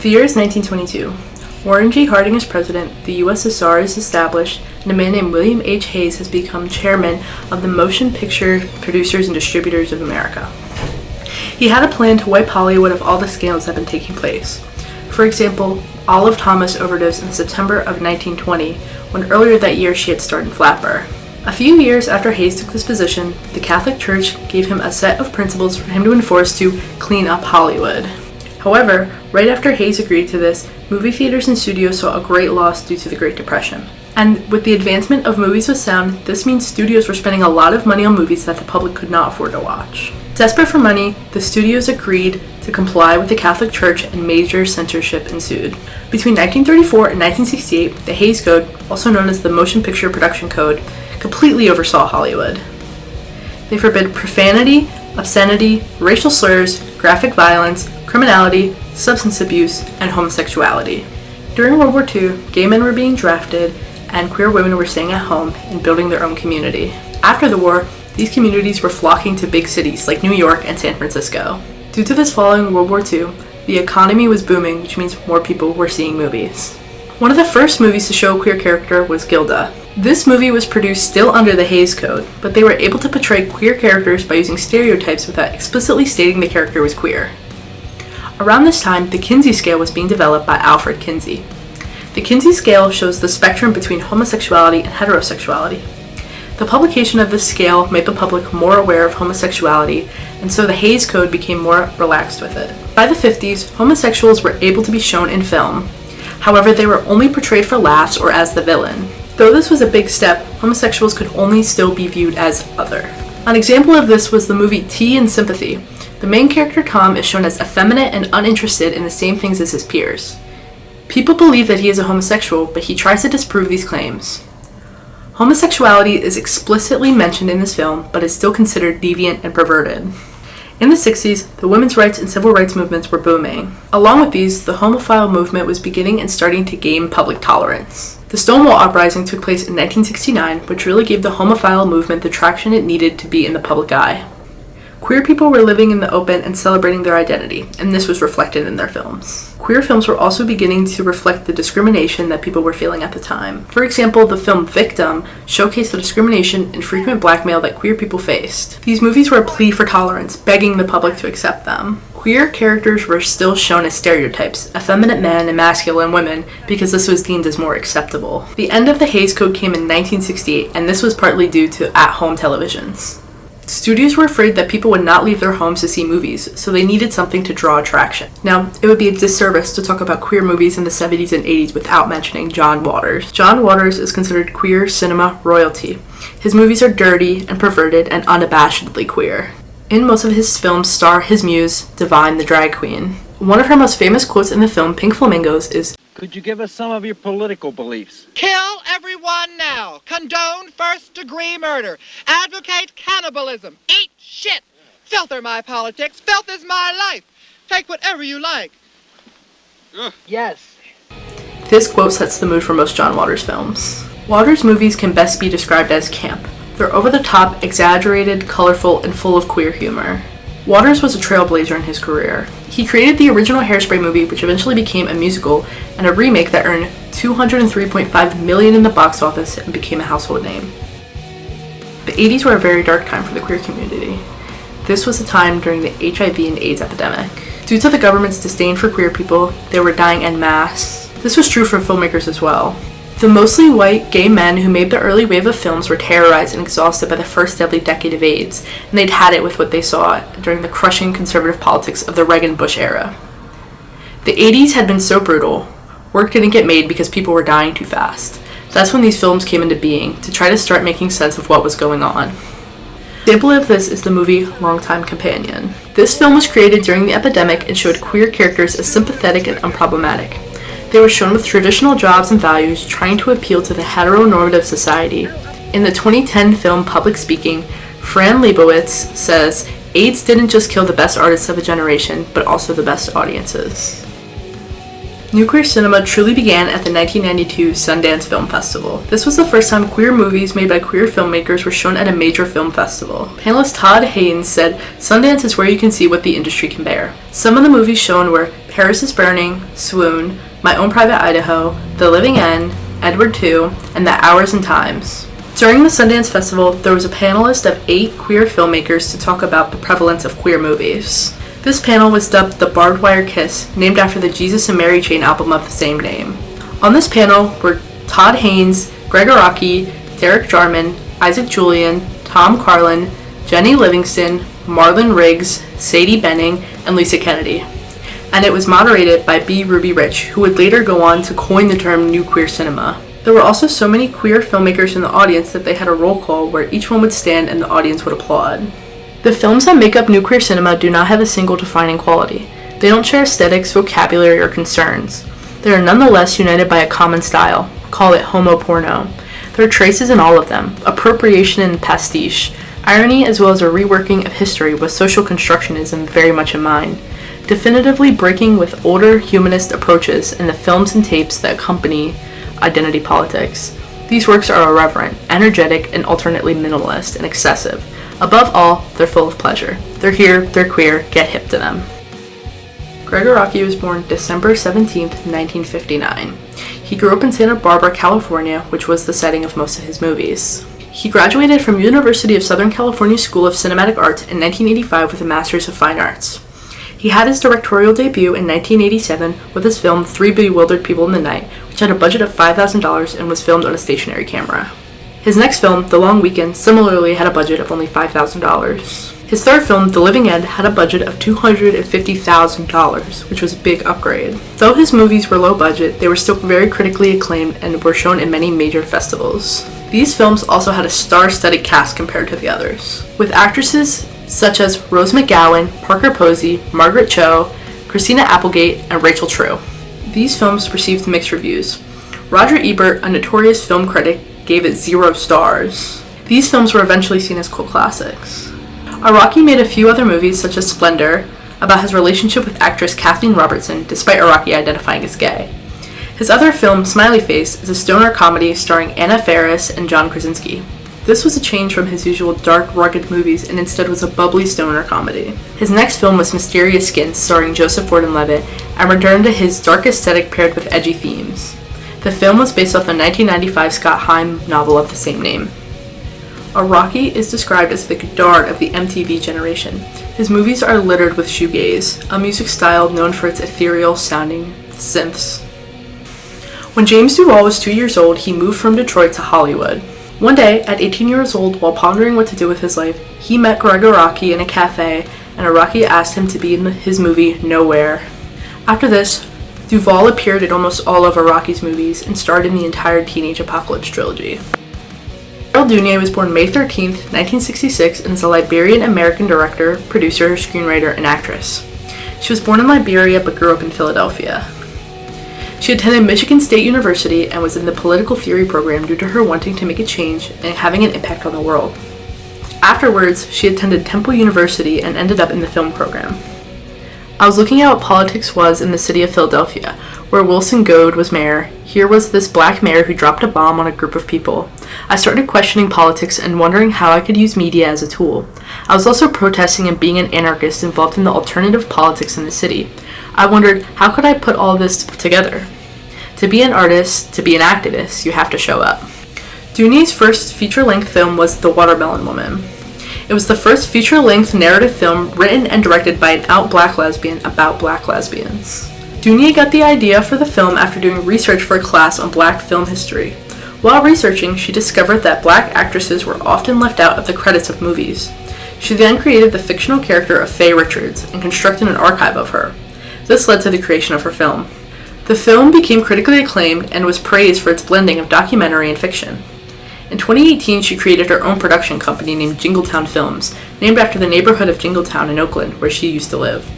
The year is 1922. Warren G. Harding is president, the USSR is established, and a man named William H. Hays has become chairman of the Motion Picture Producers and Distributors of America. He had a plan to wipe Hollywood of all the scandals that had been taking place. For example, Olive Thomas overdosed in September of 1920, when earlier that year she had starred in Flapper. A few years after Hays took this position, the Catholic Church gave him a set of principles for him to enforce to clean up Hollywood. However, right after Hays agreed to this, movie theaters and studios saw a great loss due to the Great Depression. And with the advancement of movies with sound, this means studios were spending a lot of money on movies that the public could not afford to watch. Desperate for money, the studios agreed to comply with the Catholic Church and major censorship ensued. Between 1934 and 1968, the Hays Code, also known as the Motion Picture Production Code, completely oversaw Hollywood. They forbid profanity, obscenity, racial slurs, graphic violence, criminality, substance abuse, and homosexuality. During World War II, gay men were being drafted, and queer women were staying at home and building their own community. After the war, these communities were flocking to big cities like New York and San Francisco. Due to this following World War II, the economy was booming, which means more people were seeing movies. One of the first movies to show a queer character was Gilda. This movie was produced still under the Hays Code, but they were able to portray queer characters by using stereotypes without explicitly stating the character was queer. Around this time, the Kinsey scale was being developed by Alfred Kinsey. The Kinsey scale shows the spectrum between homosexuality and heterosexuality. The publication of this scale made the public more aware of homosexuality, and so the Hays Code became more relaxed with it. By the 50s, homosexuals were able to be shown in film. However, they were only portrayed for laughs or as the villain. Though this was a big step, homosexuals could only still be viewed as other. An example of this was the movie Tea and Sympathy. The main character Tom is shown as effeminate and uninterested in the same things as his peers. People believe that he is a homosexual, but he tries to disprove these claims. Homosexuality is explicitly mentioned in this film, but is still considered deviant and perverted. In the 60s, the women's rights and civil rights movements were booming. Along with these, the homophile movement was beginning and starting to gain public tolerance. The Stonewall Uprising took place in 1969, which really gave the homophile movement the traction it needed to be in the public eye. Queer people were living in the open and celebrating their identity, and this was reflected in their films. Queer films were also beginning to reflect the discrimination that people were feeling at the time. For example, the film Victim showcased the discrimination and frequent blackmail that queer people faced. These movies were a plea for tolerance, begging the public to accept them. Queer characters were still shown as stereotypes, effeminate men and masculine women, because this was deemed as more acceptable. The end of the Hays Code came in 1968, and this was partly due to at-home televisions. Studios were afraid that people would not leave their homes to see movies, so they needed something to draw attraction. Now, it would be a disservice to talk about queer movies in the 70s and 80s without mentioning John Waters. John Waters is considered queer cinema royalty. His movies are dirty and perverted and unabashedly queer. In most of his films star his muse, Divine the drag queen. One of her most famous quotes in the film Pink Flamingos is, "Could you give us some of your political beliefs?" Kill everyone now. Condone first-degree murder. Advocate cannibalism. Eat shit. Filth are my politics. Filth is my life. Take whatever you like. Yes. This quote sets the mood for most John Waters films. Waters' movies can best be described as camp. They're over-the-top, exaggerated, colorful, and full of queer humor. Waters was a trailblazer in his career. He created the original Hairspray movie, which eventually became a musical, and a remake that earned $203.5 million in the box office and became a household name. The 80s were a very dark time for the queer community. This was a time during the HIV and AIDS epidemic. Due to the government's disdain for queer people, they were dying en masse. This was true for filmmakers as well. The mostly white, gay men who made the early wave of films were terrorized and exhausted by the first deadly decade of AIDS, and they'd had it with what they saw during the crushing conservative politics of the Reagan-Bush era. The 80s had been so brutal. Work didn't get made because people were dying too fast. That's when these films came into being, to try to start making sense of what was going on. An example of this is the movie Longtime Companion. This film was created during the epidemic and showed queer characters as sympathetic and unproblematic. They were shown with traditional jobs and values, trying to appeal to the heteronormative society. In the 2010 film Public Speaking, Fran Lebowitz says, "AIDS didn't just kill the best artists of a generation, but also the best audiences." New queer cinema truly began at the 1992 Sundance Film Festival. This was the first time queer movies made by queer filmmakers were shown at a major film festival. Panelist Todd Haynes said, "Sundance is where you can see what the industry can bear." Some of the movies shown were Paris is Burning, Swoon, My Own Private Idaho, The Living End, Edward II, and The Hours and Times. During the Sundance Festival, there was a panelist of 8 queer filmmakers to talk about the prevalence of queer movies. This panel was dubbed the Barbed Wire Kiss, named after the Jesus and Mary Chain album of the same name. On this panel were Todd Haynes, Greg Araki, Derek Jarman, Isaac Julian, Tom Carlin, Jenny Livingston, Marlon Riggs, Sadie Benning, and Lisa Kennedy. And it was moderated by B. Ruby Rich, who would later go on to coin the term New Queer Cinema. There were also so many queer filmmakers in the audience that they had a roll call where each one would stand and the audience would applaud. The films that make up New Queer Cinema do not have a single defining quality. They don't share aesthetics, vocabulary, or concerns. They are nonetheless united by a common style. Call it homo porno. There are traces in all of them, appropriation and pastiche, irony as well as a reworking of history with social constructionism very much in mind, definitively breaking with older humanist approaches in the films and tapes that accompany identity politics. These works are irreverent, energetic, and alternately minimalist and excessive. Above all, they're full of pleasure. They're here, they're queer, get hip to them. Greg Araki was born December 17, 1959. He grew up in Santa Barbara, California, which was the setting of most of his movies. He graduated from University of Southern California School of Cinematic Arts in 1985 with a Master's of Fine Arts. He had his directorial debut in 1987 with his film Three Bewildered People in the Night, which had a budget of $5,000 and was filmed on a stationary camera. His next film, The Long Weekend, similarly had a budget of only $5,000. His third film, The Living End, had a budget of $250,000, which was a big upgrade. Though his movies were low budget, they were still very critically acclaimed and were shown in many major festivals. These films also had a star-studded cast compared to the others, with actresses such as Rose McGowan, Parker Posey, Margaret Cho, Christina Applegate, and Rachel True. These films received mixed reviews. Roger Ebert, a notorious film critic, gave it 0 stars. These films were eventually seen as cult classics. Araki made a few other movies such as Splendor, about his relationship with actress Kathleen Robertson, despite Araki identifying as gay. His other film, Smiley Face, is a stoner comedy starring Anna Faris and John Krasinski. This was a change from his usual dark, rugged movies and instead was a bubbly stoner comedy. His next film was Mysterious Skin, starring Joseph Gordon-Levitt, and returned to his dark aesthetic paired with edgy themes. The film was based off the 1995 Scott Heim novel of the same name. Araki is described as the Godard of the MTV generation. His movies are littered with shoegaze, a music style known for its ethereal-sounding synths. When James Duval was 2 years old, he moved from Detroit to Hollywood. One day, at 18 years old, while pondering what to do with his life, he met Greg Araki in a cafe, and Araki asked him to be in his movie Nowhere. After this, Duval appeared in almost all of Araki's movies and starred in the entire Teenage Apocalypse trilogy. Carol Dunier was born May 13, 1966, and is a Liberian-American director, producer, screenwriter, and actress. She was born in Liberia but grew up in Philadelphia. She attended Michigan State University and was in the political theory program due to her wanting to make a change and having an impact on the world. Afterwards, she attended Temple University and ended up in the film program. I was looking at what politics was in the city of Philadelphia, where Wilson Goode was mayor. Here was this black mayor who dropped a bomb on a group of people. I started questioning politics and wondering how I could use media as a tool. I was also protesting and being an anarchist involved in the alternative politics in the city. I wondered, how could I put all this together? To be an artist, to be an activist, you have to show up. Dunier's first feature-length film was The Watermelon Woman. It was the first feature-length narrative film written and directed by an out black lesbian about black lesbians. Dunier got the idea for the film after doing research for a class on black film history. While researching, she discovered that black actresses were often left out of the credits of movies. She then created the fictional character of Faye Richards and constructed an archive of her. This led to the creation of her film. The film became critically acclaimed and was praised for its blending of documentary and fiction. In 2018, she created her own production company named Jingletown Films, named after the neighborhood of Jingletown in Oakland, where she used to live.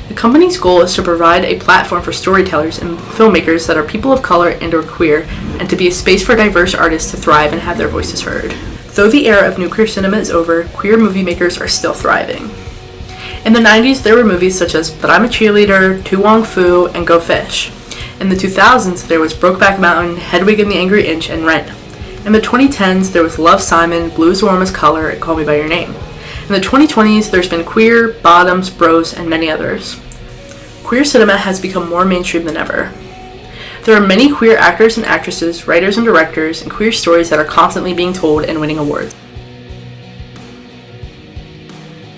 The company's goal is to provide a platform for storytellers and filmmakers that are people of color and or queer, and to be a space for diverse artists to thrive and have their voices heard. Though the era of new queer cinema is over, queer movie makers are still thriving. In the 90s, there were movies such as But I'm a Cheerleader, To Wong Fu, and Go Fish. In the 2000s, there was Brokeback Mountain, Hedwig and the Angry Inch, and Rent. In the 2010s, there was Love, Simon, Blues Warm as Color, and Call Me By Your Name. In the 2020s, there's been Queer, Bottoms, Bros, and many others. queer cinema has become more mainstream than ever. There are many queer actors and actresses, writers and directors, and queer stories that are constantly being told and winning awards.